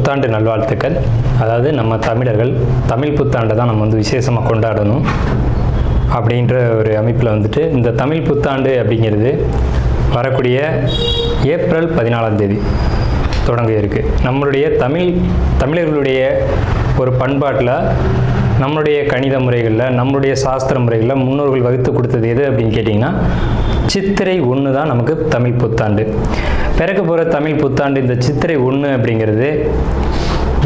புத்தாண்டு நல்வாழ்த்துக்கள். அதாவது நம்ம தமிழர்கள் தமிழ் புத்தாண்டை தான் நம்ம வந்து விசேஷமாக கொண்டாடணும் அப்படின்ற ஒரு அமைப்பில் வந்துட்டு இந்த தமிழ் புத்தாண்டு அப்படிங்கிறது வரக்கூடிய ஏப்ரல் 14 தொடங்க இருக்குது. நம்மளுடைய தமிழர்களுடைய ஒரு பண்பாட்டில், நம்மளுடைய கணித முறைகளில், நம்மளுடைய சாஸ்திர முறைகளில் முன்னோர்கள் வகுத்து கொடுத்தது எது அப்படின்னு கேட்டிங்கன்னா சித்திரை 1 தான் நமக்கு தமிழ் புத்தாண்டு. பிறக்க போகிற தமிழ் புத்தாண்டு இந்த சித்திரை 1 அப்படிங்கிறது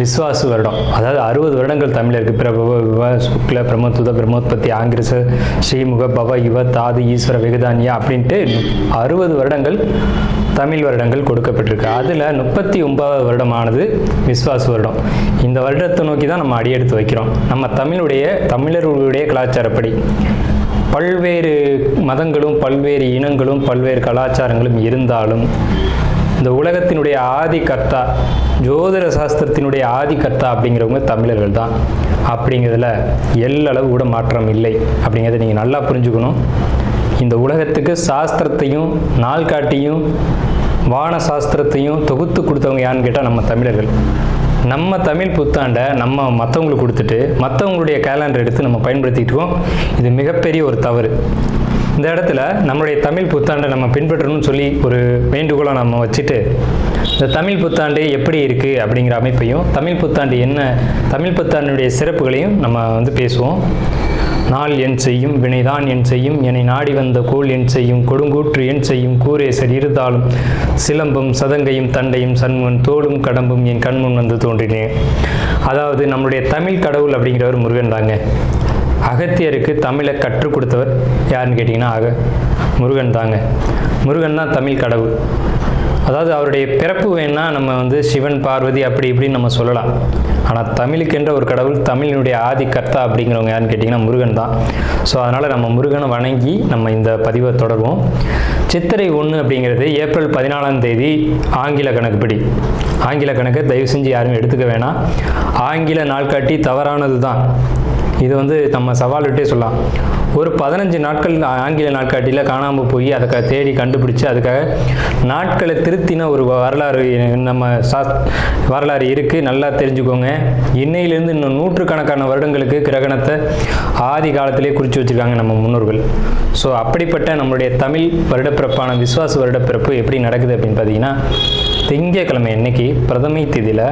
விஸ்வாசு வருடம். அதாவது 60 வருடங்கள் தமிழருக்கு பிரபவ விவ சுக்ல பிரம்மதுத பிரம்மோத்பத்தி ஆங்கிரச ஸ்ரீமுக பவ யுவ தாது ஈஸ்வர வெகுதானியா அப்படின்ட்டு 60 வருடங்கள் தமிழ் வருடங்கள் கொடுக்கப்பட்டிருக்கு. அதில் 39வது வருடமானது விஸ்வாசு வருடம். இந்த வருடத்தை நோக்கி தான் நம்ம அடியெடுத்து வைக்கிறோம். நம்ம தமிழர்களுடைய கலாச்சாரப்படி பல்வேறு மதங்களும் பல்வேறு இனங்களும் பல்வேறு கலாச்சாரங்களும் இருந்தாலும் இந்த உலகத்தினுடைய ஆதி கர்த்தா, ஜோதிட சாஸ்திரத்தினுடைய ஆதி கர்த்தா அப்படிங்கிறவங்க தமிழர்கள் தான். அப்படிங்கிறதுல எல்லளவு கூட மாற்றம் இல்லை அப்படிங்கிறத நீங்கள் நல்லா புரிஞ்சுக்கணும். இந்த உலகத்துக்கு சாஸ்திரத்தையும் நாள்காட்டியும் வான சாஸ்திரத்தையும் தொகுத்து கொடுத்தவங்க யாருன்னு கேட்டால் நம்ம தமிழர்கள். நம்ம தமிழ் புத்தாண்டை நம்ம மற்றவங்களுக்கு கொடுத்துட்டு மற்றவங்களுடைய கேலண்டர் எடுத்து நம்ம பயன்படுத்திக்கிட்டு இருக்கோம். இது மிகப்பெரிய ஒரு தவறு. இந்த இடத்துல நம்மளுடைய தமிழ் புத்தாண்டை நம்ம பின்பற்றணும்னு சொல்லி ஒரு வேண்டுகோளை நம்ம வச்சுட்டு இந்த தமிழ் புத்தாண்டு எப்படி இருக்குது அப்படிங்கிற அமைப்பையும், தமிழ் புத்தாண்டு என்ன, தமிழ் புத்தாண்டுடைய சிறப்புகளையும் நம்ம வந்து பேசுவோம். நாள் என் செய்யும் வினைதான் என் செய்யும் என்னை நாடி வந்த கோள் என் செய்யும் கொடுங்கூற்று என் செய்யும் கூரேசர் இருந்தாலும் சிலம்பும் சதங்கையும் தண்டையும் சண்முன் தோளும் கடம்பும் என் கண்முன் வந்து தோன்றினேன். அதாவது நம்மளுடைய தமிழ் கடவுள் அப்படிங்கிறவர் முருகன் தாங்க. அகத்தியருக்கு தமிழை கற்றுக் கொடுத்தவர் யாருன்னு கேட்டிங்கன்னா முருகன் தாங்க. முருகன் தான் தமிழ் கடவுள். அதாவது அவருடைய பிறப்பு வேணால் நம்ம வந்து சிவன் பார்வதி அப்படி இப்படின்னு நம்ம சொல்லலாம். ஆனால் தமிழுக்கென்ற ஒரு கடவுள், தமிழினுடைய ஆதி கர்த்தா அப்படிங்கிறவங்க யாருன்னு கேட்டிங்கன்னா முருகன் தான். ஸோ அதனால் நம்ம முருகனை வணங்கி நம்ம இந்த பதிவை தொடர்வோம். சித்திரை 1 அப்படிங்கிறது ஏப்ரல் 14 ஆங்கில கணக்குப்படி. ஆங்கில கணக்கை தயவு செஞ்சு யாரும் எடுத்துக்க வேணாம். ஆங்கில நாள்காட்டி தவறானது தான். இது வந்து நம்ம சவால்கிட்டே சொல்லலாம். ஒரு 15 நாட்கள் ஆங்கில நாட்காட்டியில் காணாமல் போய் அதை தேடி கண்டுபிடிச்சி அதுக்காக நாட்களை திருத்தின ஒரு வரலாறு நம்ம வரலாறு இருக்குது. நல்லா தெரிஞ்சுக்கோங்க. இன்னையிலேருந்து இன்னும் நூற்றுக்கணக்கான வருடங்களுக்கு கிரகணத்தை ஆதி காலத்திலே குறித்து வச்சுருக்காங்க நம்ம முன்னோர்கள். ஸோ அப்படிப்பட்ட நம்மளுடைய தமிழ் வருடப்பிறப்பான விஸ்வாச வருடப்பிறப்பு எப்படி நடக்குது அப்படின்னு பார்த்தீங்கன்னா, திங்கட்கிழமை அன்னைக்கு பிரதமை திதியில்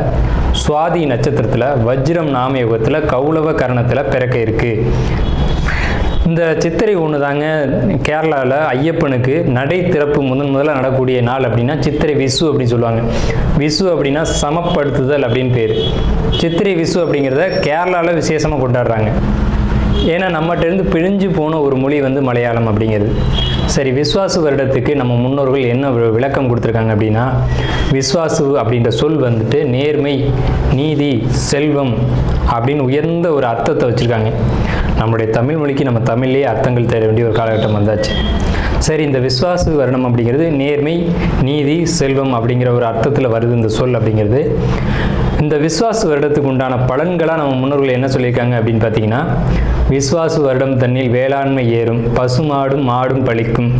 சுவாதி நட்சத்திரத்தில் வஜ்ரம் நாமயோகத்தில் கௌளவ கரணத்தில் பிறக்க இருக்குது. இந்த சித்திரை 1 தாங்க கேரளாவில் ஐயப்பனுக்கு நடை திறப்பு முதல்ல நடக்கக்கூடிய நாள். அப்படின்னா சித்திரை விசு அப்படின்னு சொல்லுவாங்க. விசு அப்படின்னா சமப்படுத்துதல் அப்படின்னு பேர். சித்திரை விசு அப்படிங்கிறத கேரளாவில் விசேஷமாக கொண்டாடுறாங்க. ஏன்னா நம்மகிட்டேருந்து பிழிஞ்சு போன ஒரு மொழி வந்து மலையாளம் அப்படிங்கிறது. சரி, விஸ்வாசு வருடத்துக்கு நம்ம முன்னோர்கள் என்ன விளக்கம் கொடுத்துருக்காங்க அப்படின்னா, விஸ்வாசு அப்படின்ற சொல் வந்துட்டு நேர்மை, நீதி, செல்வம் அப்படின்னு உயர்ந்த ஒரு அர்த்தத்தை வச்சுருக்காங்க. நம்மளுடைய தமிழ் மொழிக்கு நம்ம தமிழ்லேயே அர்த்தங்கள் தேட வேண்டிய ஒரு காலகட்டம் வந்தாச்சு. சரி, இந்த விஸ்வாசு வருடம் அப்படிங்கிறது நேர்மை, நீதி, செல்வம் அப்படிங்கிற ஒரு அர்த்தத்தில் வருது இந்த சொல் அப்படிங்கிறது. இந்த விஸ்வாசு வருடத்துக்கு உண்டான பலன்களாக நம்ம முன்னோர்கள் என்ன சொல்லியிருக்காங்க அப்படின்னு பார்த்தீங்கன்னா, விஸ்வாசு வருடம் தன்னில் வேளாண்மை ஏறும், பசுமாடும் மாடும் பழிக்கும்,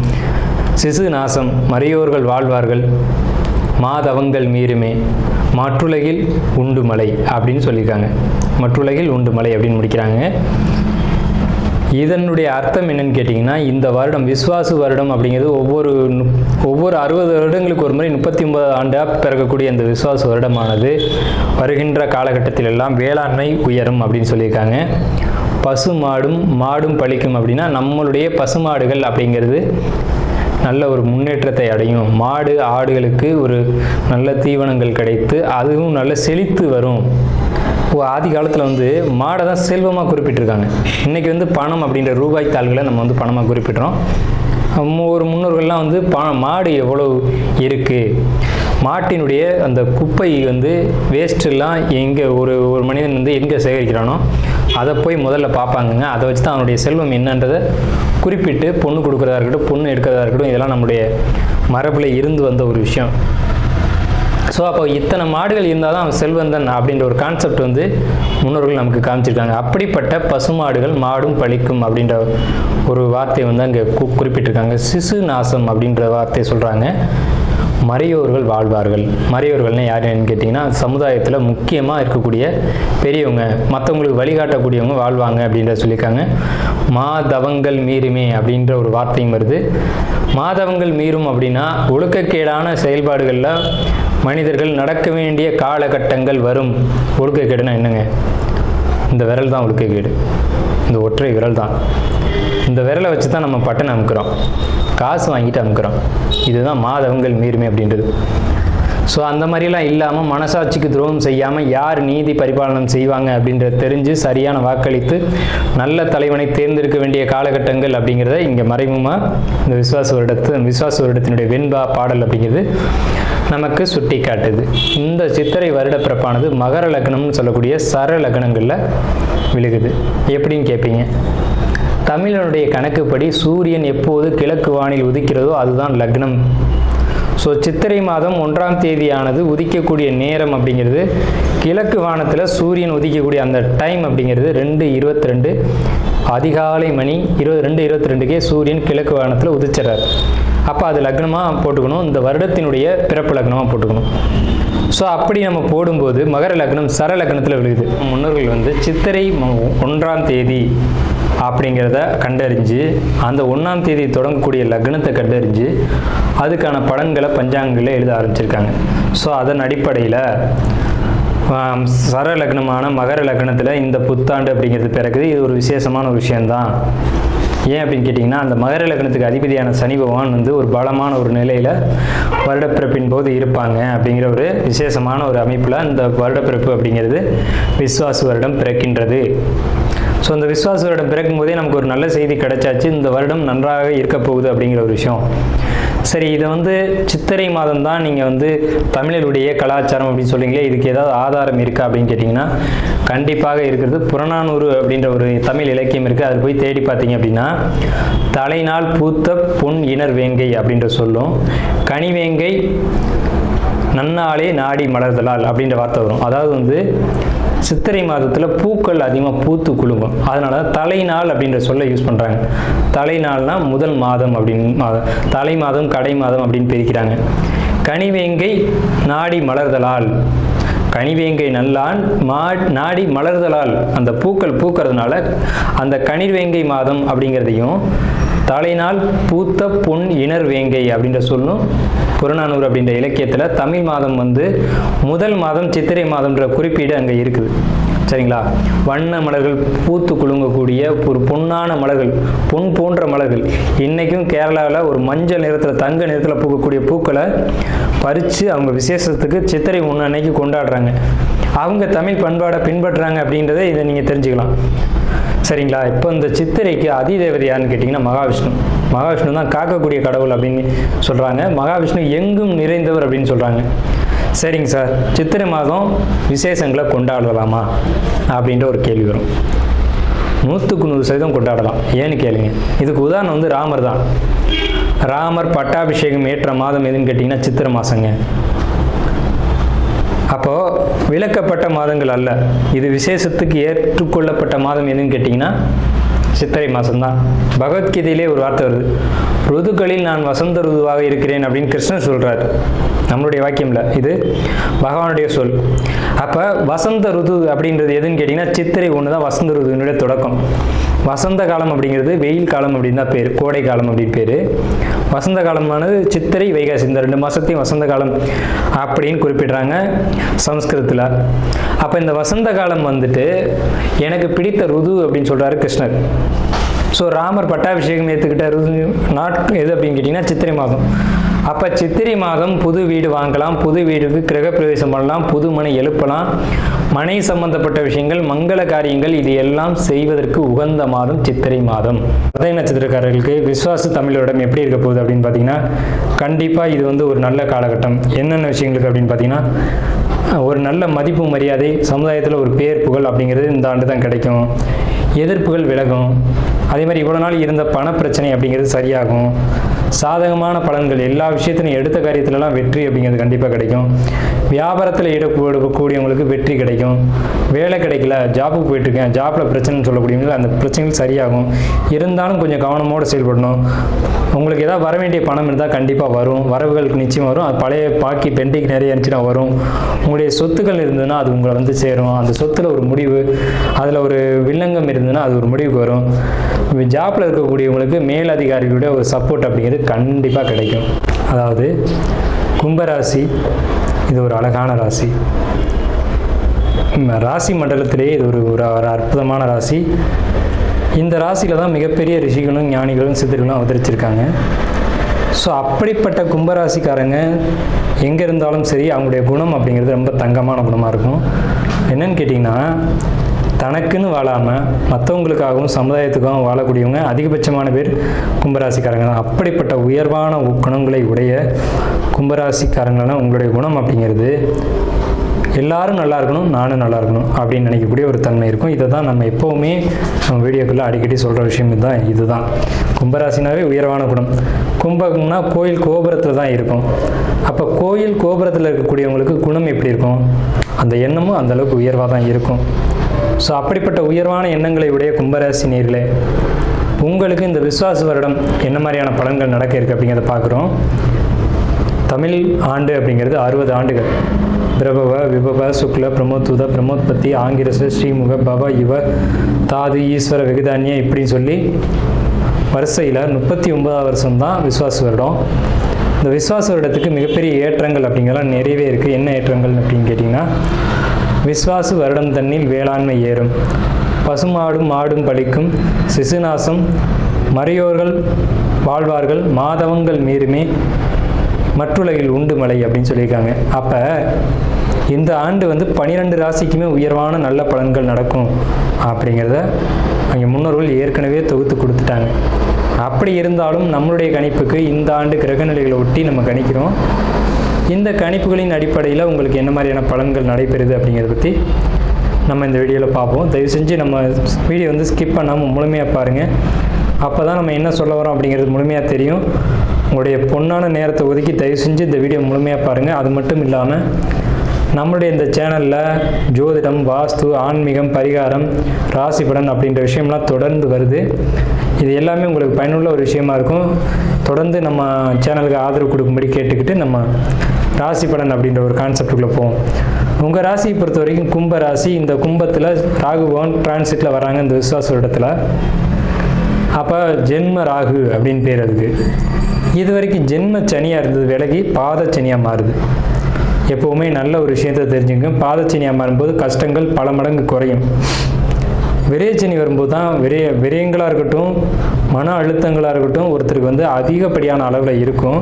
சிசு நாசம், மறையோர்கள் வாழ்வார்கள், மாதவங்கள் மீறுமே, மற்றுலகில் உண்டு மலை அப்படின்னு சொல்லியிருக்காங்க. மற்றுலகில் உண்டு மலை அப்படின்னு முடிக்கிறாங்க. இதனுடைய அர்த்தம் என்னன்னு கேட்டிங்கன்னா, இந்த வருடம் விஸ்வாசு வருடம் அப்படிங்கிறது ஒவ்வொரு 60 வருடங்களுக்கு ஒரு முறை 39 ஆண்டாக பிறக்கக்கூடிய இந்த விஸ்வாசு வருடமானது வருகின்ற காலகட்டத்தில் எல்லாம் வேளாண்மை உயரும் அப்படின்னு சொல்லியிருக்காங்க. பசு மாடும் பழிக்கும் அப்படின்னா நம்மளுடைய பசுமாடுகள் அப்படிங்கிறது நல்ல ஒரு முன்னேற்றத்தை அடையும். மாடு ஆடுகளுக்கு ஒரு நல்ல தீவனங்கள் கிடைத்து அதுவும் நல்ல செழித்து வரும். ஆதி காலத்தில் வந்து மாடை தான் செல்வமாக குறிப்பிட்டிருக்காங்க. இன்றைக்கி வந்து பணம் அப்படின்ற ரூபாய் தாள்களை நம்ம வந்து பணமாக குறிப்பிட்றோம். ஒரு முன்னோர்கள்லாம் வந்து மாடு எவ்வளோ இருக்குது, மாட்டினுடைய அந்த குப்பை வந்து வேஸ்ட்டெல்லாம் எங்கே ஒரு மனிதன் வந்து எங்கே சேகரிக்கிறானோ அதை போய் முதல்ல பார்ப்பாங்கங்க. அதை வச்சு தான் அவனுடைய செல்வம் என்னன்றதை குறிப்பிட்டு பொண்ணு கொடுக்குறதா இருக்கட்டும், பொண்ணு எடுக்கிறதா இருக்கட்டும், இதெல்லாம் நம்முடைய மரபில் இருந்து வந்த ஒரு விஷயம். ஸோ அப்போ இத்தனை மாடுகள் இருந்தால் தான் அவன் செல்வந்தன் அப்படின்ற ஒரு கான்செப்ட் வந்து முன்னோர்கள் நமக்கு காமிச்சிருக்காங்க. அப்படிப்பட்ட பசுமாடுகள் மாடும் பழிக்கும் அப்படின்ற ஒரு வார்த்தை வந்து அங்கே குறிப்பிட்டிருக்காங்க. சிசு நாசம் அப்படின்ற வார்த்தையை சொல்கிறாங்க. மறையோர்கள் வாழ்வார்கள். மறையோர்கள்னு யாருன்னு கேட்டிங்கன்னா சமுதாயத்தில் முக்கியமாக இருக்கக்கூடிய பெரியவங்க, மற்றவங்களுக்கு வழிகாட்டக்கூடியவங்க வாழ்வாங்க அப்படின்ற சொல்லியிருக்காங்க. மாதவங்கள் மீறுமே அப்படின்ற ஒரு வார்த்தையும் வருது. மாதவங்கள் மீறும் அப்படின்னா ஒழுக்கக்கேடான செயல்பாடுகளில் மனிதர்கள் நடக்க வேண்டிய காலகட்டங்கள் வரும். ஒழுக்கக்கேடுனா என்னங்க? இந்த விரல் தான் ஒழுக்கக்கேடு, இந்த ஒற்றை விரல் தான். இந்த விரலை வச்சு தான் நம்ம பட்டன் அமுக்கிறோம், காசு வாங்கிட்டு அமுக்கிறோம். இதுதான் மாதவங்கள் மீறுமே அப்படின்றது. ஸோ அந்த மாதிரிலாம் இல்லாமல் மனசாட்சிக்கு துரோகம் செய்யாமல் யார் நீதி பரிபாலனம் செய்வாங்க அப்படின்றத தெரிஞ்சு சரியான வாக்களித்து நல்ல தலைவனை தேர்ந்தெடுக்க வேண்டிய காலகட்டங்கள் அப்படிங்கிறத இங்கே மறைமுகமாக இந்த விசுவாச வருடத்தினுடைய வெண்பா பாடல் அப்படிங்கிறது நமக்கு சுட்டி காட்டுது. இந்த சித்திரை வருட பிறப்பானது மகர லக்னம்னு சொல்லக்கூடிய சர லக்னங்களில் விழுகுது. எப்படின்னு கேட்பீங்க. தமிழனுடைய கணக்குப்படி சூரியன் எப்போது கிழக்கு வானில் உதிக்கிறதோ அதுதான் லக்னம். ஸோ சித்திரை மாதம் 1ஆம் தேதியானது உதிக்கக்கூடிய நேரம் அப்படிங்கிறது கிழக்கு வானத்தில் சூரியன் உதிக்கக்கூடிய அந்த டைம் அப்படிங்கிறது 2:22 அதிகாலை மணி 2:22க்கே சூரியன் கிழக்கு வானத்தில் உதிச்சிடறாரு. அப்போ அது லக்னமாக போட்டுக்கணும், இந்த வருடத்தினுடைய பிறப்பு லக்னமாக போட்டுக்கணும். ஸோ அப்படி நம்ம போடும்போது மகர லக்னம் சர லக்னத்தில் விழுகுது. முன்னோர்கள் சித்திரை 1ஆம் தேதி அப்படிங்கிறத கண்டறிஞ்சு அந்த 1ஆம் தேதி தொடங்கக்கூடிய லக்னத்தை கண்டறிஞ்சு அதுக்கான பலன்களை பஞ்சாங்கங்களில் எழுத ஆரம்பிச்சிருக்காங்க. ஸோ அதன் அடிப்படையில் சர லக்னமான மகர லக்னத்தில் இந்த புத்தாண்டு அப்படிங்கிறது பிறகுது. இது ஒரு விசேஷமான ஒரு விஷயந்தான். ஏன் அப்படின்னு கேட்டிங்கன்னா, அந்த மகர லக்னத்துக்கு அதிபதியான சனி பகவான் ஒரு பலமான ஒரு நிலையில் வருடப்பிறப்பின் போது இருப்பாங்க அப்படிங்கிற ஒரு விசேஷமான ஒரு அமைப்பில் இந்த வருடப்பிறப்பு அப்படிங்கிறது விஸ்வாச வருடம் பிறக்கின்றது. ஸோ இந்த விஸ்வாச வருடம் பிறக்கும் போதே நமக்கு ஒரு நல்ல செய்தி கிடைச்சாச்சு, இந்த வருடம் நன்றாக இருக்க போகுது அப்படிங்கிற ஒரு விஷயம். சரி, இதை சித்திரை மாதம் தான் நீங்கள் தமிழருடைய கலாச்சாரம் அப்படின்னு சொல்றீங்களே, இதுக்கு ஏதாவது ஆதாரம் இருக்கா அப்படின்னு கேட்டிங்கன்னா கண்டிப்பாக இருக்கிறது. புறநானூறு அப்படின்ற ஒரு தமிழ் இலக்கியம் இருக்குது. அதில் போய் தேடி பார்த்தீங்க அப்படின்னா தலைநாள் பூத்த பொன் இணர் வேங்கை அப்படின்ற சொல்லும், கனிவேங்கை நன்னாளே நாடி மலர்தலால் அப்படின்ற வார்த்தை வரும். அதாவது சித்திரை மாதத்தில் பூக்கள் அதிகமாக பூத்து குலுங்கும். அதனால தலைநாள் அப்படின்ற சொல்ல யூஸ் பண்ணுறாங்க. தலைநாள்னா முதல் மாதம் அப்படின்னு, தலை மாதம் கடை மாதம் அப்படின்னு பிரிக்கிறாங்க. கனிவேங்கை நாடி மலர்தலால், கனிவேங்கை நல்லான் நாடி மலர்தலால், அந்த பூக்கள் பூக்கிறதுனால அந்த கனிவேங்கை மாதம் அப்படிங்கிறதையும் தலைநாள் பூத்த பொன் இணர் வேங்கை அப்படின்ற சொல்லும் புறநானூறு அப்படின்ற இலக்கியத்தில் தமிழ் மாதம் முதல் மாதம் சித்திரை மாதம்ன்ற குறிப்பீடு அங்கே இருக்குது. சரிங்களா? வண்ண மலர்கள் பூத்து குலுங்கக்கூடிய ஒரு பொன்னான மலர்கள், பொன் போன்ற மலர்கள். இன்றைக்கும் கேரளாவில் ஒரு மஞ்சள் நிறத்தில் தங்க நிறத்தில் பூக்கக்கூடிய பூக்களை பறித்து அவங்க விசேஷத்துக்கு சித்திரை 1 அன்னைக்கு கொண்டாடுறாங்க. அவங்க தமிழ் பண்பாடை பின்பற்றுறாங்க அப்படின்றத இதை நீங்கள் தெரிஞ்சுக்கலாம். சரிங்களா? இப்போ இந்த சித்திரைக்கு அதிதேவதை யாருன்னு கேட்டிங்கன்னா மகாவிஷ்ணு. மகாவிஷ்ணு தான் காக்கக்கூடிய கடவுள் அப்படின்னு சொல்கிறாங்க. மகாவிஷ்ணு எங்கும் நிறைந்தவர் அப்படின்னு சொல்கிறாங்க. சரிங்க சார், சித்திரை மாதம் விசேஷங்களை கொண்டாடலாமா அப்படின்ற ஒரு கேள்வி வரும். 100% கொண்டாடலாம். ஏன்னு கேளுங்க. இதுக்கு உதாரணம் ராமர் தான். ராமர் பட்டாபிஷேகம் ஏற்ற மாதம் எதுன்னு கேட்டிங்கன்னா சித்திரை மாதங்க. அப்போது விலக்கப்பட்ட மாதங்கள் அல்ல, இது விசேஷத்துக்கு ஏற்றுக்கொள்ளப்பட்ட மாதம் எதுன்னு கேட்டிங்கன்னா சித்திரை மாதம்தான். பகவத்கீதையிலே ஒரு வார்த்தை வருது, ருதுக்களில் நான் வசந்த ருதுவாக இருக்கிறேன் அப்படின்னு கிருஷ்ணன் சொல்கிறார். நம்மளுடைய வாக்கியம்ல, இது பகவானுடைய சொல். அப்போ வசந்த ருது அப்படின்றது எதுன்னு கேட்டிங்கன்னா சித்திரை 1 தான் வசந்த ருதுனுடைய தொடக்கம். வசந்த காலம் அப்படிங்கிறது வெயில் காலம் அப்படின்னு தான் பேர், கோடை காலம் அப்படின்னு பேர். வசந்த காலமானது சித்திரை வைகாசி, இந்த 2 மாதத்தையும் வசந்த காலம் அப்படின்னு குறிப்பிடுறாங்க சமஸ்கிருதத்தில். அப்போ இந்த வசந்த காலம் எனக்கு பிடித்த ருது அப்படின்னு சொல்கிறாரு கிருஷ்ணர். ஸோ ராமர் பட்டாபிஷேகம் ஏற்றுக்கிட்ட ருது எது அப்படின்னு கேட்டிங்கன்னா சித்திரை மாதம். அப்போ சித்திரை மாதம் புது வீடு வாங்கலாம், புது வீடுக்கு கிரகப்பிரவேசம் பண்ணலாம், புது மனை எழுப்பலாம், மனை சம்பந்தப்பட்ட விஷயங்கள், மங்கள காரியங்கள், இது எல்லாம் செய்வதற்கு உகந்த மாதம் சித்திரை மாதம். அதே நட்சத்திரக்காரர்களுக்கு விஸ்வாச தமிழோடம் எப்படி இருக்க போகுது அப்படின்னு பார்த்தீங்கன்னா கண்டிப்பாக இது ஒரு நல்ல காலகட்டம். என்னென்ன விஷயங்களுக்கு அப்படின்னு பார்த்தீங்கன்னா ஒரு நல்ல மதிப்பு மரியாதை, சமுதாயத்தில் ஒரு பேர் புகழ் அப்படிங்கிறது இந்த ஆண்டு தான் கிடைக்கும். எதிர்ப்புகள் விலகும். அதே மாதிரி இவ்வளோ நாள் இருந்த பண பிரச்சனை அப்படிங்கிறது சரியாகும். சாதகமான பலன்கள், எல்லா விஷயத்திலையும் எடுத்த காரியத்திலலாம் வெற்றி அப்படிங்கிறது கண்டிப்பாக கிடைக்கும். வியாபாரத்தில் ஈடுபடக்கூடியவங்களுக்கு வெற்றி கிடைக்கும். வேலை கிடைக்கல, ஜாப்புக்கு போயிட்டுருக்கேன், ஜாப்பில் பிரச்சனைன்னு சொல்லக்கூடியவங்களுக்கு அந்த பிரச்சனைகள் சரியாகும். இருந்தாலும் கொஞ்சம் கவனமோடு செயல்படணும். உங்களுக்கு ஏதாவது வர வேண்டிய பணம் இருந்தால் கண்டிப்பாக வரும், வரவுகளுக்கு நிச்சயம் வரும். அது பழைய பாக்கி பெண்டிங் நிறைய இருந்துச்சுன்னா வரும். உங்களுடைய சொத்துக்கள் இருந்ததுன்னா அது உங்களை வந்து சேரும். அந்த சொத்தில் ஒரு முடிவு, அதில் ஒரு வில்லங்கம் இருந்ததுன்னா அது ஒரு முடிவுக்கு வரும். ஜாப்பில் இருக்கக்கூடியவங்களுக்கு மேலதிகாரிகளுடைய ஒரு சப்போர்ட் அப்படிங்கிறது கண்டிப்பாக கிடைக்கும். அதாவது கும்பராசி இது ஒரு அழகான ராசி. ராசி மண்டலத்திலேயே இது ஒரு அற்புதமான ராசி. இந்த ராசியில் தான் மிகப்பெரிய ரிஷிகளும் ஞானிகளும் சித்தர்களும் அவதரிச்சிருக்காங்க. ஸோ அப்படிப்பட்ட கும்பராசிக்காரங்க எங்கே இருந்தாலும் சரி, அவங்களுடைய குணம் அப்படிங்கிறது ரொம்ப தங்கமான குணமாக இருக்கும். என்னன்னு கேட்டிங்கன்னா, தனக்குன்னு வாழாமல் மற்றவங்களுக்காகவும் சமுதாயத்துக்காகவும் வாழக்கூடியவங்க அதிகபட்சமான பேர் கும்பராசிக்காரங்க தான். அப்படிப்பட்ட உயர்வான குணங்களை உடைய கும்பராசிக்காரங்களான உங்களுடைய குணம் அப்படிங்கிறது எல்லாரும் நல்லா இருக்கணும், நானும் நல்லா இருக்கணும் அப்படின்னு நினைக்கக்கூடிய ஒரு தன்மை இருக்கும். இதை தான் நம்ம எப்போவுமே நம்ம வீடியோக்குள்ளே அடிக்கடி சொல்கிற விஷயம் இதுதான். கும்பராசினாவே உயர்வான குணம். கும்பம்னா கோயில் கோபுரத்தில் தான் இருக்கும். அப்போ கோயில் கோபுரத்தில் இருக்கக்கூடியவங்களுக்கு குணம் எப்படி இருக்கும்? அந்த எண்ணமும் அந்தளவுக்கு உயர்வாக தான் இருக்கும். ஸோ அப்படிப்பட்ட உயர்வான எண்ணங்களை உடைய கும்பராசி நேயர்களே, உங்களுக்கு இந்த விஸ்வாச வருடம் என்ன மாதிரியான பலன்கள் நடக்க இருக்குது அப்படிங்கிறத பார்க்குறோம். தமிழ் ஆண்டு அப்படிங்கிறது 60 ஆண்டுகள். பிரபவ, விபவ, சுக்ல, பிரமோத்துத, பிரமோத்பத்தி, ஆங்கிரச, ஸ்ரீமுக, பவ, இவ, தாது, ஈஸ்வர, வெகுதானிய இப்படின்னு சொல்லி வரிசையில் 39வது வருஷம் தான் விஸ்வாச வருடம். இந்த விஸ்வாச வருடத்துக்கு மிகப்பெரிய ஏற்றங்கள் அப்படிங்கிறலாம் நிறையவே இருக்குது. என்ன ஏற்றங்கள் அப்படின்னு கேட்டிங்கன்னா, விஸ்வாச வருடம் தன்னில் வேளாண்மை ஏறும், பசுமாடும் மாடும் பலிக்கும், சிசுநாசம், மறையோர்கள் வாழ்வார்கள், மாதவங்கள் மீறுமே, மற்றுலகில் உண்டு மலை அப்படின்னு சொல்லியிருக்காங்க. அப்போ இந்த ஆண்டு வந்து 12 ராசிக்குமே உயர்வான நல்ல பலன்கள் நடக்கும் அப்படிங்கிறத அங்கே முன்னோர்கள் ஏற்கனவே தொகுத்து கொடுத்துட்டாங்க. அப்படி இருந்தாலும் நம்மளுடைய கணிப்புக்கு இந்த ஆண்டு கிரகநிலைகளை ஒட்டி நம்ம கணிக்கிறோம். இந்த கணிப்புகளின் அடிப்படையில் உங்களுக்கு என்ன மாதிரியான பலன்கள் நடைபெறுது அப்படிங்கிறத பற்றி நம்ம இந்த வீடியோவில் பார்ப்போம். தயவு செஞ்சு நம்ம வீடியோ வந்து ஸ்கிப் பண்ணாமல் முழுமையாக பாருங்கள். அப்போ தான் நம்ம என்ன சொல்ல வரோம் அப்படிங்கிறது முழுமையாக தெரியும். உங்களுடைய பொன்னான நேரத்தை ஒதுக்கி தயவு செஞ்சு இந்த வீடியோ முழுமையாக பாருங்கள். அது மட்டும் இல்லாமல் நம்மளுடைய இந்த சேனலில் ஜோதிடம், வாஸ்து, ஆன்மீகம், பரிகாரம், ராசி பலன் அப்படின்ற விஷயம்லாம் தொடர்ந்து வருது. இது எல்லாமே உங்களுக்கு பயனுள்ள ஒரு விஷயமா இருக்கும். தொடர்ந்து நம்ம சேனலுக்கு ஆதரவு கொடுக்கும்படி கேட்டுக்கிட்டு நம்ம ராசி பலன் அப்படின்ற ஒரு கான்செப்டுக்குள்ளே போவோம். உங்கள் ராசியை பொறுத்த வரைக்கும் கும்ப ராசி. இந்த கும்பத்தில் ராகு பகவான் டிரான்சிட்டில் வராங்க இந்த விஸ்வாச வருடத்தில். அப்போ ஜென்ம ராகு அப்படின்னு பேர் அதுக்கு. இது வரைக்கும் ஜென்ம சனியாக இருந்தது விலகி பாதச்சனியாக மாறுது. எப்போவுமே நல்ல ஒரு விஷயத்தை தெரிஞ்சுங்க. பாதச்சனியாக மாறும்போது கஷ்டங்கள் பல மடங்கு குறையும். விரயச்சனி வரும்போது தான் விரயங்களாக இருக்கட்டும், மன அழுத்தங்களாக இருக்கட்டும் ஒருத்தருக்கு வந்து அதிகப்படியான அளவில் இருக்கும்.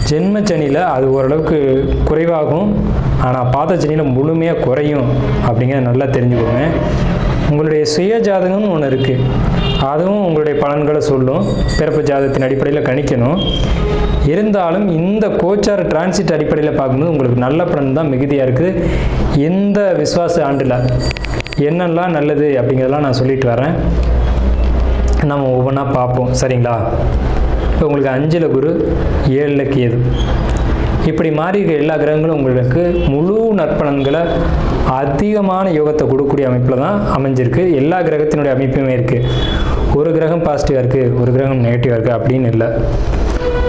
ஜென்மச்சனியில் அது ஓரளவுக்கு குறைவாகும், ஆனால் பாதச்சனியில் முழுமையாக குறையும் அப்படிங்கிறத நல்லா தெரிஞ்சுக்கோங்க. உங்களுடைய சுய ஜாதகம்னு ஒன்று இருக்குது, அதுவும் உங்களுடைய பலன்களை சொல்லும். பிறப்பு ஜாதகத்தின் அடிப்படையில் கணிக்கணும். இருந்தாலும் இந்த கோச்சார டிரான்சிட் அடிப்படையில் பார்க்கும்போது உங்களுக்கு நல்ல பலன் தான் மிகுதியாக இருக்குது. இந்த விஸ்வாச ஆண்டில் என்னெல்லாம் நல்லது அப்படிங்கிறதெல்லாம் நான் சொல்லிட்டு வரேன். நம்ம ஒவ்வொன்றா பார்ப்போம், சரிங்களா? இப்போ உங்களுக்கு 5ல் குரு, 7ல் கேது, இப்படி மாறி இருக்க எல்லா கிரகங்களும் உங்களுக்கு முழு நற்பலன்களை அதிகமான யோகத்தை கொடுக்கக்கூடிய அமைப்பில் தான் அமைஞ்சிருக்கு. எல்லா கிரகத்தினுடைய அமைப்புமே இருக்குது. ஒரு கிரகம் பாசிட்டிவாக இருக்குது, ஒரு கிரகம் நெகட்டிவாக இருக்குது அப்படின்னு இல்லை.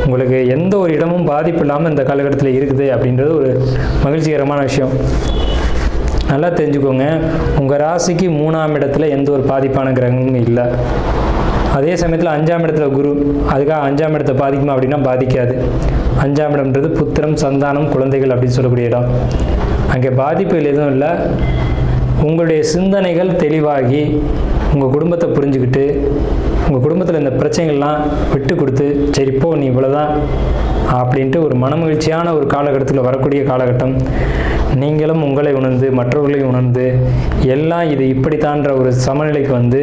உங்களுக்கு எந்த ஒரு இடமும் பாதிப்பு இல்லாமல் இந்த காலகட்டத்தில் இருக்குது அப்படின்றது ஒரு மகிழ்ச்சிகரமான விஷயம். நல்லா தெரிஞ்சுக்கோங்க. உங்கள் ராசிக்கு 3ஆம் இடத்துல எந்த ஒரு பாதிப்பான கிரகமும் இல்லை. அதே சமயத்தில் 5ஆம் இடத்துல குரு, அதுக்காக 5ஆம் இடத்தை பாதிக்குமா அப்படின்னா பாதிக்காது. 5ஆம் இடம்ன்றது புத்திரம், சந்தானம், குழந்தைகள் அப்படின்னு சொல்லக்கூடிய இடம். அங்கே பாதிப்புகள் எதுவும் இல்லை. உங்களுடைய சிந்தனைகள் தெளிவாகி உங்கள் குடும்பத்தை புரிஞ்சுக்கிட்டு உங்கள் குடும்பத்தில் இந்த பிரச்சனைகள்லாம் விட்டு கொடுத்து சரி போ நீ இவ்வளோதான் அப்படின்ட்டு ஒரு மனமகிழ்ச்சியான ஒரு காலகட்டத்தில் வரக்கூடிய காலகட்டம். நீங்களும் உங்களை உணர்ந்து மற்றவர்களையும் உணர்ந்து எல்லாம் இது இப்படித்தான்ற ஒரு சமநிலைக்கு வந்து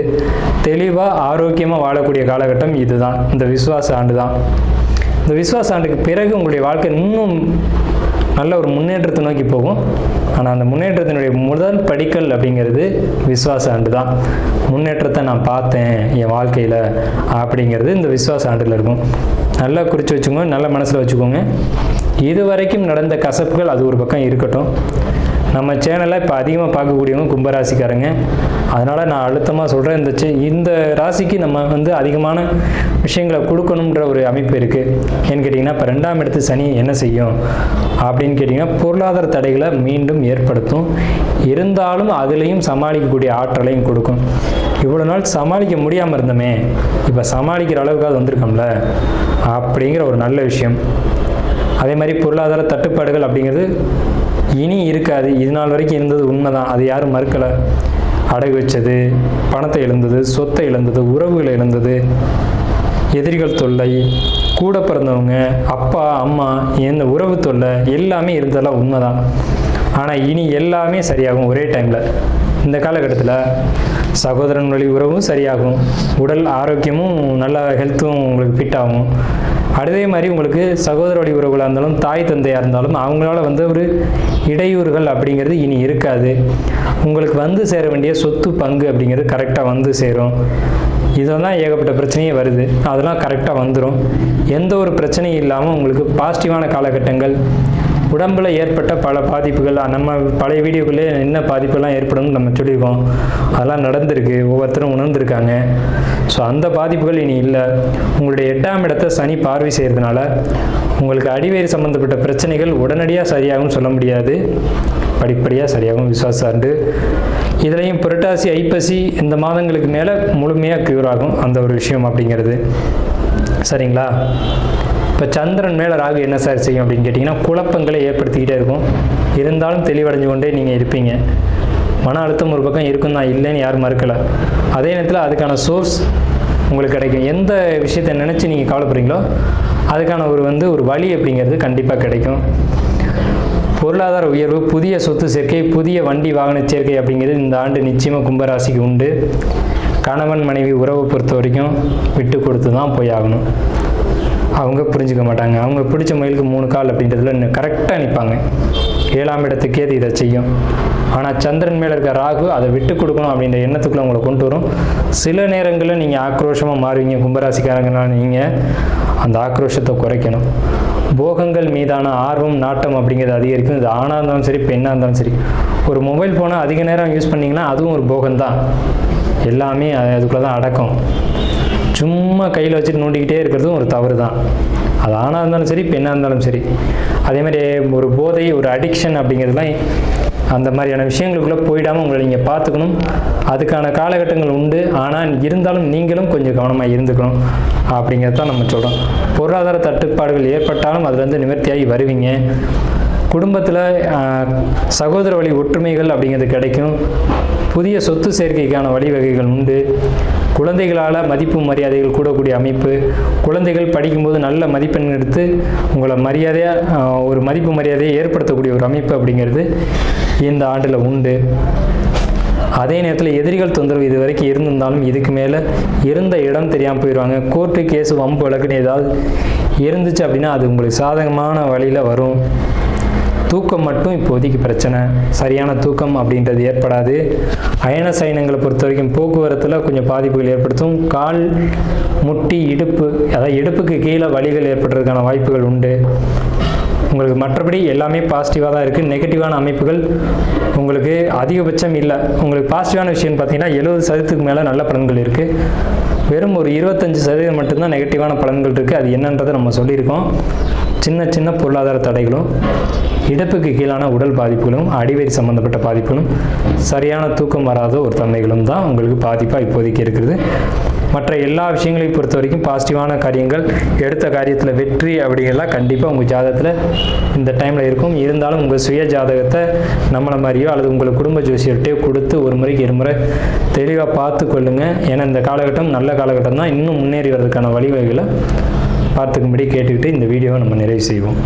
தெளிவாக ஆரோக்கியமாக வாழக்கூடிய காலகட்டம் இதுதான், இந்த விஸ்வாச ஆண்டு தான். இந்த விஸ்வாச ஆண்டுக்கு பிறகு உங்களுடைய வாழ்க்கை இன்னும் நல்ல ஒரு முன்னேற்றத்தை நோக்கி போகும். ஆனால் அந்த முன்னேற்றத்தினுடைய முதல் படிக்கல் அப்படிங்கிறது விஸ்வாச ஆண்டு தான். முன்னேற்றத்தை நான் பார்த்தேன் என் வாழ்க்கையில் அப்படிங்கிறது இந்த விஸ்வாச ஆண்டில் இருக்கும். நல்லா குறித்து வச்சுக்கோங்க, நல்ல மனசில் வச்சுக்கோங்க. இது வரைக்கும் நடந்த கசப்புகள் அது ஒரு பக்கம் இருக்கட்டும். நம்ம சேனலை இப்போ அதிகமாக பார்க்கக்கூடியவங்க கும்பராசிக்காரங்க. அதனால் நான் அழுத்தமாக சொல்கிறேன், இந்த ராசிக்கு நம்ம வந்து அதிகமான விஷயங்களை கொடுக்கணுன்ற ஒரு அமைப்பு இருக்குது. ஏன்னு கேட்டிங்கன்னா, இப்போ 2ஆம் இடத்து சனி என்ன செய்யும் அப்படின்னு கேட்டிங்கன்னா, பொருளாதார தடைகளை மீண்டும் ஏற்படுத்தும். இருந்தாலும் அதுலேயும் சமாளிக்கக்கூடிய ஆற்றலையும் கொடுக்கும். இவ்வளோ நாள் சமாளிக்க முடியாமல் இருந்தோமே, இப்போ சமாளிக்கிற அளவுக்காவது வந்திருக்கோம்ல அப்படிங்கிற ஒரு நல்ல விஷயம். அதே மாதிரி பொருளாதார தட்டுப்பாடுகள் அப்படிங்கிறது இனி இருக்காது. இது நாள் வரைக்கும் இருந்தது உண்மைதான், அது யாரும் மறுக்கலை. அடகு வச்சது, பணத்தை இழந்தது, சொத்தை இழந்தது, உறவுகளை இழந்தது, எதிரிகள் தொல்லை, கூட பிறந்தவங்க, அப்பா அம்மா, இந்த உறவு தொல்லை எல்லாமே இருந்ததெல்லாம் உண்மைதான். ஆனால் இனி எல்லாமே சரியாகும் ஒரே டைமில். இந்த காலகட்டத்தில் சகோதரன் வழி உறவும் சரியாகும், உடல் ஆரோக்கியமும் நல்லா ஹெல்த்தும் உங்களுக்கு ஃபிட் ஆகும். அதே மாதிரி உங்களுக்கு சகோதர வழி உறவுகளாக இருந்தாலும் தாய் தந்தையாக இருந்தாலும் அவங்களால வந்து ஒரு இடையூறுகள் அப்படிங்கிறது இனி இருக்காது. உங்களுக்கு வந்து சேர வேண்டிய சொத்து பங்கு அப்படிங்கிறது கரெக்டாக வந்து சேரும். இதெல்லாம் ஏகப்பட்ட பிரச்சனையே வருது, அதெல்லாம் கரெக்டாக வந்துடும். எந்த ஒரு பிரச்சனையும் இல்லாமல் உங்களுக்கு பாசிட்டிவான காலகட்டங்கள். உடம்பில் ஏற்பட்ட பல பாதிப்புகள் நம்ம பழைய வீடியோக்குள்ளே என்ன பாதிப்புலாம் ஏற்படும்னு நம்ம சொல்லியிருக்கோம். அதெல்லாம் நடந்திருக்கு, ஒவ்வொருத்தரும் உணர்ந்திருக்காங்க. ஸோ அந்த பாதிப்புகள் இனி இல்லை. உங்களுடைய 8ஆம் இடத்தை சனி பார்வை செய்கிறதுனால உங்களுக்கு அடிவேறு சம்மந்தப்பட்ட பிரச்சனைகள் உடனடியாக சரியாகும்னு சொல்ல முடியாது, படிப்படியாக சரியாகும். விசுவாசாண்டு இதுலேயும் புரட்டாசி ஐப்பசி இந்த மாதங்களுக்கு மேலே முழுமையாக க்யூர் ஆகும் அந்த ஒரு விஷயம் அப்படிங்கிறது. சரிங்களா? இப்போ சந்திரன் மேலே ராகு என்ன சார் செய்யும் அப்படின்னு கேட்டிங்கன்னா, குழப்பங்களை ஏற்படுத்திக்கிட்டே இருக்கும். இருந்தாலும் தெளிவடைஞ்சு கொண்டே நீங்கள் இருப்பீங்க. மன அழுத்தம் ஒரு பக்கம் இருக்கும் தான், இல்லைன்னு யாரும் மறுக்கலை. அதே நேரத்தில் அதுக்கான சோர்ஸ் உங்களுக்கு கிடைக்கும். எந்த விஷயத்தை நினச்சி நீங்கள் கவலைப்படுறீங்களோ அதுக்கான ஒரு வழி அப்படிங்கிறது கண்டிப்பாக கிடைக்கும். பொருளாதார உயர்வு, புதிய சொத்து சேர்க்கை, புதிய வண்டி வாகன சேர்க்கை அப்படிங்கிறது இந்த ஆண்டு நிச்சயமாக கும்பராசிக்கு உண்டு. கணவன் மனைவி உறவை பொறுத்த வரைக்கும் விட்டு கொடுத்து தான் போய் ஆகணும். அவங்க புரிஞ்சுக்க மாட்டாங்க. அவங்க பிடிச்ச மயிலுக்கு 3 கால் அப்படின்றதுல இன்னும் கரெக்டாக நிற்பாங்க. 7ஆம் இடத்துக்கே இதை செய்யும். ஆனால் சந்திரன் மேலே இருக்க ராகு அதை விட்டு கொடுக்கணும் அப்படின்ற எண்ணத்துக்குள்ள உங்களை கொண்டு வரும். சில நேரங்களில் நீங்கள் ஆக்ரோஷமாக மாறுவீங்க. கும்பராசிக்காரங்கனால நீங்கள் அந்த ஆக்ரோஷத்தை குறைக்கணும். போகங்கள் மீதான ஆர்வம் நாட்டம் அப்படிங்கிறது அதிகரிக்கும். இது ஆணாக இருந்தாலும் சரி, பெண்ணாக இருந்தாலும் சரி. ஒரு மொபைல் ஃபோனை அதிக நேரம் யூஸ் பண்ணிங்கன்னா அதுவும் ஒரு போகம்தான். எல்லாமே அதுக்குள்ளே தான் அடக்கம். சும்மா கையில் வச்சுட்டு நோண்டிக்கிட்டே இருக்கிறதும் ஒரு தவறு தான். அது ஆணாக இருந்தாலும் சரி, பெண்ணாக இருந்தாலும் சரி. அதே மாதிரி ஒரு போதை, ஒரு அடிக்ஷன் அப்படிங்கிறதுலாம் அந்த மாதிரியான விஷயங்களுக்குள்ளே போயிடாமல் உங்களை நீங்கள் பார்த்துக்கணும். அதுக்கான காலகட்டங்கள் உண்டு. ஆனால் இருந்தாலும் நீங்களும் கொஞ்சம் கவனமாக இருந்துக்கணும் அப்படிங்கிறது தான் நம்ம சொல்கிறோம். பொருளாதார தட்டுப்பாடுகள் ஏற்பட்டாலும் அதுலேருந்து நிவர்த்தியாகி வருவீங்க. குடும்பத்தில் சகோதர வழி ஒற்றுமைகள் அப்படிங்கிறது கிடைக்கும். புதிய சொத்து சேர்க்கைக்கான வழிவகைகள் உண்டு. குழந்தைகளால் மதிப்பு மரியாதைகள் கூடக்கூடிய அமைப்பு. குழந்தைகள் படிக்கும்போது நல்ல மதிப்பெண் எடுத்து உங்களை மரியாதையாக ஒரு மதிப்பு மரியாதையை ஏற்படுத்தக்கூடிய ஒரு அமைப்பு அப்படிங்கிறது இந்த ஆண்டில் உண்டு. அதே நேரத்தில் எதிரிகள் தொந்தரவு இது வரைக்கும் இருந்திருந்தாலும் இதுக்கு மேலே இருந்த இடம் தெரியாமல் போயிடுவாங்க. கோர்ட்டு கேஸு வம்பு வழக்குன்னு ஏதாவது இருந்துச்சு அப்படின்னா அது உங்களுக்கு சாதகமான வழியில் வரும். தூக்கம் மட்டும் இப்போதைக்கு பிரச்சனை. சரியான தூக்கம் அப்படின்றது ஏற்படாது. அயன சயனங்களை பொறுத்த வரைக்கும் போக்குவரத்தில் கொஞ்சம் பாதிப்புகள் ஏற்படுத்தும். கால், முட்டி, இடுப்பு, அதாவது இடுப்புக்கு கீழே வலிகள் ஏற்படுறதுக்கான வாய்ப்புகள் உண்டு. உங்களுக்கு மற்றபடி எல்லாமே பாசிட்டிவாக தான் இருக்குது. நெகட்டிவான அமைப்புகள் உங்களுக்கு அதிகபட்சம் இல்லை. உங்களுக்கு பாசிட்டிவான விஷயம்னு பார்த்தீங்கன்னா 70% மேலே நல்ல பலன்கள் இருக்குது. வெறும் ஒரு 25% மட்டும்தான் நெகட்டிவான பலன்கள் இருக்குது. அது என்னன்றதை நம்ம சொல்லியிருக்கோம். சின்ன சின்ன பொருளாதார தடைகளும், இடுப்புக்கு கீழான உடல் பாதிப்புகளும், அடிவயிறு சம்மந்தப்பட்ட பாதிப்புகளும், சரியான தூக்கம் வராத ஒரு தன்மைகளும் தான் உங்களுக்கு பாதிப்பாக இப்போதைக்கு இருக்கிறது. மற்ற எல்லா விஷயங்களையும் பொறுத்த வரைக்கும் பாசிட்டிவான காரியங்கள், எடுத்த காரியத்தில் வெற்றி அப்படிங்கிறலாம் கண்டிப்பாக உங்கள் ஜாதகத்தில் இந்த டைமில் இருக்கும். இருந்தாலும் உங்கள் சுய ஜாதகத்தை நம்மளை மாதிரியோ அல்லது உங்கள் குடும்ப ஜோசியர்கிட்டையோ கொடுத்து ஒரு முறைக்கு 2 முறை தெளிவாக பார்த்து கொள்ளுங்கள். ஏன்னா இந்த காலகட்டம் நல்ல காலகட்டம் தான். இன்னும் முன்னேறி வர்றதுக்கான வழிவகைகளை பார்த்துக்கும்படி கேட்டுக்கிட்டு இந்த வீடியோவை நம்ம நிறைவு செய்வோம்.